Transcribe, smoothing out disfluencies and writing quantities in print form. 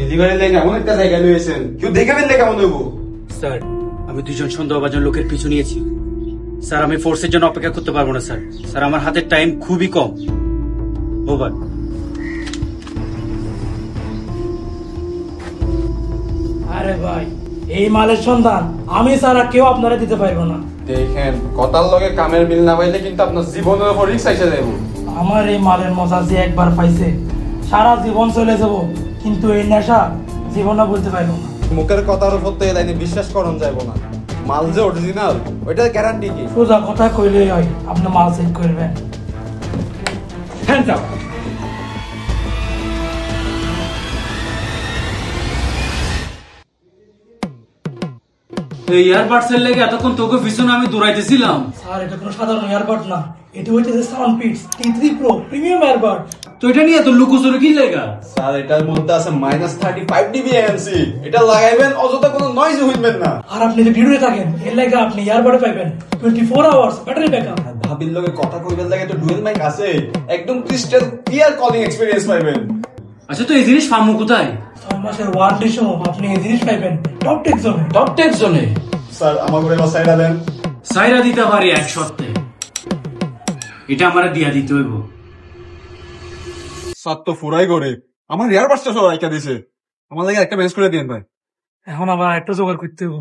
Delivery লাইনে এমন একটা জায়গা লয়েছেন, কেউ দেখে ফেললে কেমন হইব? স্যার, আমি দুজন সন্দেহভাজন লোকের পিছু নিয়েছি। স্যার, আমি ফোর্সের জন্য অপেক্ষা করতে পারবো না স্যার। স্যার, আমার হাতের টাইম খুবই কম। ওভার। আরে ভাই, এই মালের সন্ধান আমি ছাড়া কেউ আপনারা দিতে পারবো না। দেখেন, কথার লগে কামের মিল না পাইলে কিন্তু আপনার জীবনের উপর রিস্ক এসে যাইব। আমার এই মালের মজা যে একবার পাইছে সারা জীবন চলে যাব, কিন্তু এই নেশা জীবনে বলতে পারবো না। মুখের কথার উপর তো এই লাইনে বিশ্বাস করন যাইব না। মাল যে অরিজিনাল, ওইটার গ্যারান্টি কি? সোজা কথা কইলেই হয়, আপনি মাল চেক করবেন। হ্যাঁ যাও। এই ইয়ারবাডস এর লেগে এতক্ষণ তোকে পিছনে আমি দৌড়াইতেছিলাম। স্যার, এটা কোনো সাধারণ ইয়ারবাড না, এটা হইতেছে সাউন্ডপিটস T3 Pro প্রিমিয়াম ইয়ারবাড। তো এটা নিয়ে তো লুকোচুরি কি লেগা? স্যার, এটার মধ্যে আছে -35 dB ANC। এটা লাগাইবেন, অযথা কোনো নয়েজ হইবেন না। আর আপনি যদি ভিডিওতে থাকেন এর লাগে আপনি ইয়ারবাডে পাইবেন 24 আওয়ার্স ব্যাটারি ব্যাকআপ। ভাবির লগে কথা কইবার লাগে তো ডুয়াল মাইক আছে, একদম ক্রিস্টাল ক্লিয়ার কলিং এক্সপেরিয়েন্স পাইবেন। আচ্ছা, তো এই জিনিস পামু কোথায়? 6 মাসের ওয়ারেন্টি সহ আপনি এই জিনিস পাইবেন টপ টেক জোনে। টপ টেক জোনে? স্যার, আমার করে এবার সাইডা দেন। সাইরা দিতে পারি এক সপ্তাহে। এটা আমারে দিয়া দিতে হইব। স্যার তো ফুরাই করে আমার ইয়ারবাডসটা সব রাইখা দিছে। আমার লাগে একটা ম্যানেজ করে দিন ভাই। এখন আবার একটা জোগাড় করতে হবে।